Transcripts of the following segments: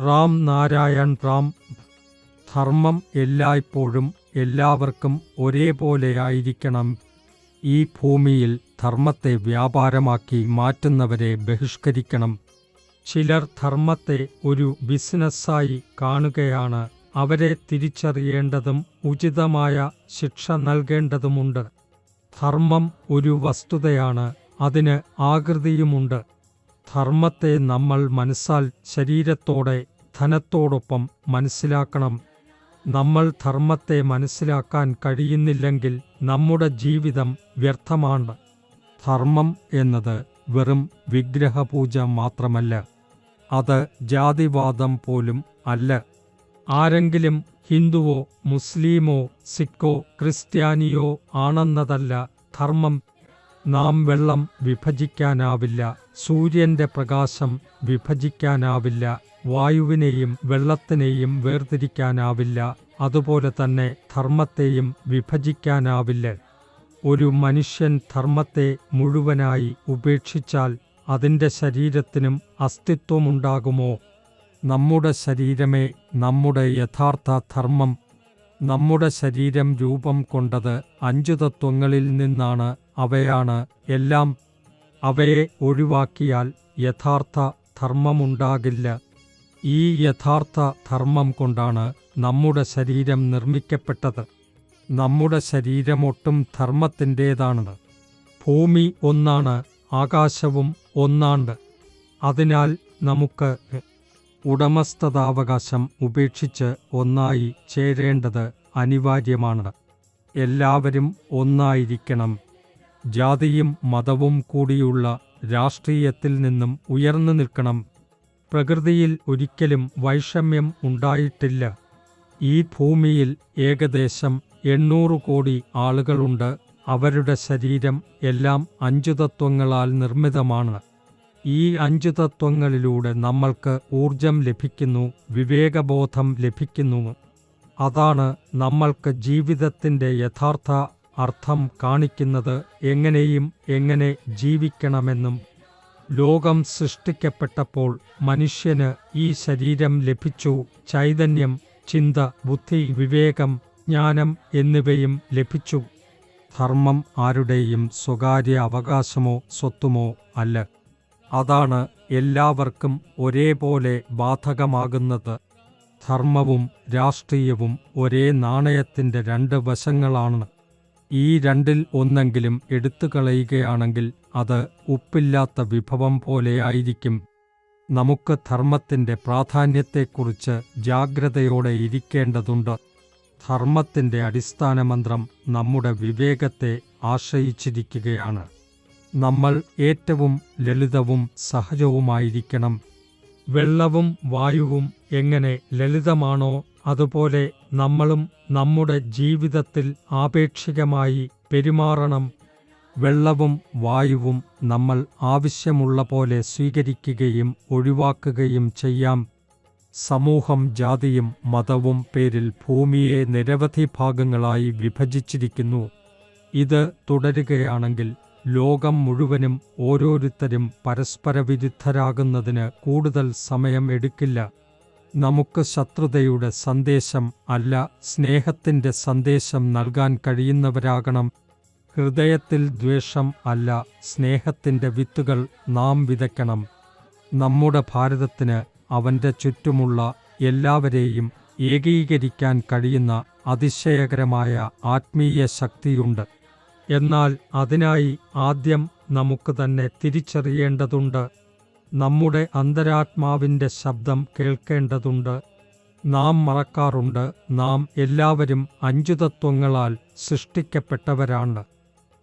റാം നാരായൺ റാം. ധർമ്മം എല്ലായ്പ്പോഴും എല്ലാവർക്കും ഒരേപോലെയായിരിക്കണം. ഈ ഭൂമിയിൽ ധർമ്മത്തെ വ്യാപാരമാക്കി മാറ്റുന്നവരെ ബഹിഷ്കരിക്കണം. ചിലർ ധർമ്മത്തെ ഒരു ബിസിനസ്സായി കാണുകയാണ്. അവരെ തിരിച്ചറിയേണ്ടതും ഉചിതമായ ശിക്ഷ നൽകേണ്ടതുമുണ്ട്. ധർമ്മം ഒരു വസ്തുതയാണ്, അതിന് ആകൃതിയുമുണ്ട്. ധർമ്മത്തെ നമ്മൾ മനസ്സാൽ, ശരീരത്തോടെ, ധനത്തോടൊപ്പം മനസ്സിലാക്കണം. നമ്മൾ ധർമ്മത്തെ മനസ്സിലാക്കാൻ കഴിയുന്നില്ലെങ്കിൽ നമ്മുടെ ജീവിതം വ്യർത്ഥമാണ്. ധർമ്മം എന്നത് വെറും വിഗ്രഹപൂജ മാത്രമല്ല, അത് ജാതിവാദം പോലും അല്ല. ആരെങ്കിലും ഹിന്ദുവോ മുസ്ലിമോ സിഖോ ക്രിസ്ത്യാനിയോ ആണെന്നതല്ല ധർമ്മം. നാം വെള്ളം വിഭജിക്കാനാവില്ല, സൂര്യന്റെ പ്രകാശം വിഭജിക്കാനാവില്ല, വായുവിനെയും വെള്ളത്തിനെയും വേർതിരിക്കാനാവില്ല. അതുപോലെ തന്നെ ധർമ്മത്തെയും വിഭജിക്കാനാവില്ല. ഒരു മനുഷ്യൻ ധർമ്മത്തെ മുഴുവനായി ഉപേക്ഷിച്ചാൽ അതിൻ്റെ ശരീരത്തിനും അസ്തിത്വമുണ്ടാകുമോ? നമ്മുടെ ശരീരമേ നമ്മുടെ യഥാർത്ഥ ധർമ്മം. നമ്മുടെ ശരീരം രൂപം കൊണ്ടത് 5 തത്വങ്ങളിൽ നിന്നാണ്. അവയാണ് എല്ലാം. അവയെ ഒഴിവാക്കിയാൽ യഥാർത്ഥ ധർമ്മമുണ്ടാകില്ല. ഈ യഥാർത്ഥ ധർമ്മം കൊണ്ടാണ് നമ്മുടെ ശരീരം നിർമ്മിക്കപ്പെട്ടത്. നമ്മുടെ ശരീരമൊട്ടും ധർമ്മത്തിൻ്റേതാണ്. ഭൂമി ഒന്നാണ്, ആകാശവും ഒന്നാണ്. അതിനാൽ നമുക്ക് ഉടമസ്ഥതാവകാശം ഉപേക്ഷിച്ച് ഒന്നായി ചേരേണ്ടത് അനിവാര്യമാണ്. എല്ലാവരും ഒന്നായിരിക്കണം. ജാതിയും മതവും കൂടിയുള്ള രാഷ്ട്രീയത്തിൽ നിന്നും ഉയർന്നു നിൽക്കണം. പ്രകൃതിയിൽ ഒരിക്കലും വൈഷമ്യം ഉണ്ടായിട്ടില്ല. ഈ ഭൂമിയിൽ ഏകദേശം 800 കോടി ആളുകളുണ്ട്. അവരുടെ ശരീരം എല്ലാം 5 തത്വങ്ങളാൽ നിർമ്മിതമാണ്. ഈ 5 തത്വങ്ങളിലൂടെ നമ്മൾക്ക് ഊർജം ലഭിക്കുന്നു, വിവേകബോധം ലഭിക്കുന്നു. അതാണ് നമ്മൾക്ക് ജീവിതത്തിൻ്റെ യഥാർത്ഥ അർത്ഥം കാണിക്കുന്നത്. എങ്ങനെ ജീവിക്കണമെന്നും. ലോകം സൃഷ്ടിക്കപ്പെട്ടപ്പോൾ മനുഷ്യന് ഈ ശരീരം ലഭിച്ചു. ചൈതന്യം, ചിന്ത, ബുദ്ധി, വിവേകം, ജ്ഞാനം എന്നിവയും ലഭിച്ചു. ധർമ്മം ആരുടെയും സ്വകാര്യ അവകാശമോ സ്വത്തുമോ അല്ല. അതാണ് എല്ലാവർക്കും ഒരേപോലെ ബാധകമാകുന്നത്. ധർമ്മവും രാഷ്ട്രീയവും ഒരേ നാണയത്തിൻ്റെ 2 വശങ്ങളാണ്. ഈ രണ്ടിൽ ഒന്നെങ്കിലും എടുത്തുകളയുകയാണെങ്കിൽ അത് ഉപ്പില്ലാത്ത വിഭവം പോലെയായിരിക്കും. നമുക്ക് ധർമ്മത്തിൻ്റെ പ്രാധാന്യത്തെക്കുറിച്ച് ജാഗ്രതയോടെ ഇരിക്കേണ്ടതുണ്ട്. ധർമ്മത്തിൻ്റെ അടിസ്ഥാനമന്ത്രം നമ്മുടെ വിവേകത്തെ ആശ്രയിച്ചിരിക്കുകയാണ്. നമ്മൾ ഏറ്റവും ലളിതവും സഹജവുമായിരിക്കണം. വെള്ളവും വായുവും എങ്ങനെ ലളിതമാണോ അതുപോലെ നമ്മളും നമ്മുടെ ജീവിതത്തിൽ ആപേക്ഷികമായി പെരുമാറണം. വെള്ളവും വായുവും നമ്മൾ ആവശ്യമുള്ള പോലെ സ്വീകരിക്കുകയും ഒഴിവാക്കുകയും ചെയ്യാം. സമൂഹം ജാതിയും മതവും പേരിൽ ഭൂമിയെ നിരവധി ഭാഗങ്ങളായി വിഭജിച്ചിരിക്കുന്നു. ഇത് തുടരുകയാണെങ്കിൽ ലോകം മുഴുവനും ഓരോരുത്തരും പരസ്പരവിരുദ്ധരാകുന്നതിന് കൂടുതൽ സമയം എടുക്കില്ല. നമുക്ക് ശത്രുതയുടെ സന്ദേശം അല്ല, സ്നേഹത്തിൻ്റെ സന്ദേശം നൽകാൻ കഴിയുന്നവരാകണം. ഹൃദയത്തിൽ ദ്വേഷം അല്ല, സ്നേഹത്തിൻ്റെ വിത്തുകൾ നാം വിതയ്ക്കണം. നമ്മുടെ ഭാരതത്തിന് അവൻ്റെ ചുറ്റുമുള്ള എല്ലാവരെയും ഏകീകരിക്കാൻ കഴിയുന്ന അതിശയകരമായ ആത്മീയ ശക്തിയുണ്ട്. എന്നാൽ അതിനായി ആദ്യം നമുക്ക് തന്നെ തിരിച്ചറിയേണ്ടതുണ്ട്. നമ്മുടെ അന്തരാത്മാവിൻ്റെ ശബ്ദം കേൾക്കേണ്ടതുണ്ട്. നാം മറക്കാറുണ്ട്, നാം എല്ലാവരും 5 തത്വങ്ങളാൽ സൃഷ്ടിക്കപ്പെട്ടവരാണ്.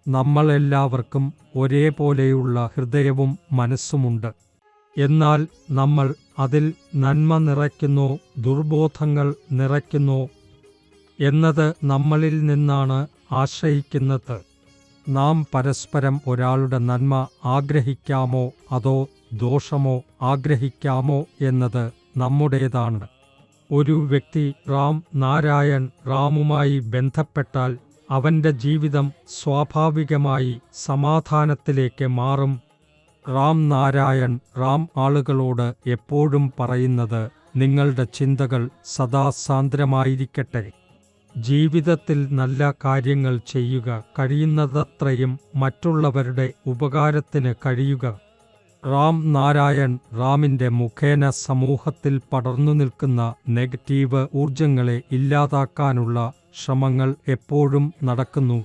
നമ്മളെല്ലാവർക്കും ഒരേപോലെയുള്ള ഹൃദയവും മനസ്സുമുണ്ട്. എന്നാൽ നമ്മൾ അതിൽ നന്മ നിറയ്ക്കുന്നോ ദുർബോധങ്ങൾ നിറയ്ക്കുന്നോ എന്നത് നമ്മളിൽ നിന്നാണ് ആശ്രയിക്കുന്നത്. നാം പരസ്പരം ഒരാളുടെ നന്മ ആഗ്രഹിക്കാമോ അതോ ദോഷമോ ആഗ്രഹിക്കാമോ എന്നത് നമ്മുടേതാണ്. ഒരു വ്യക്തി റാം നാരായൺ റാമുമായി ബന്ധപ്പെട്ടാൽ അവൻ്റെ ജീവിതം സ്വാഭാവികമായി സമാധാനത്തിലേക്ക് മാറും. റാം നാരായൺ റാം ആളുകളോട് എപ്പോഴും പറയുന്നത് നിങ്ങളുടെ ചിന്തകൾ സദാ സാന്ദ്രമായിരിക്കട്ടെ. ജീവിതത്തിൽ നല്ല കാര്യങ്ങൾ ചെയ്യുക, കഴിയുന്നതത്രയും മറ്റുള്ളവരുടെ ഉപകാരത്തിന് കഴിയുക. റാം നാരായൺ റാമിൻ്റെ മുഖേന സമൂഹത്തിൽ പടർന്നു നിൽക്കുന്ന നെഗറ്റീവ് ഊർജങ്ങളെ ഇല്ലാതാക്കാനുള്ള ശ്രമങ്ങൾ എപ്പോഴും നടക്കുന്നു.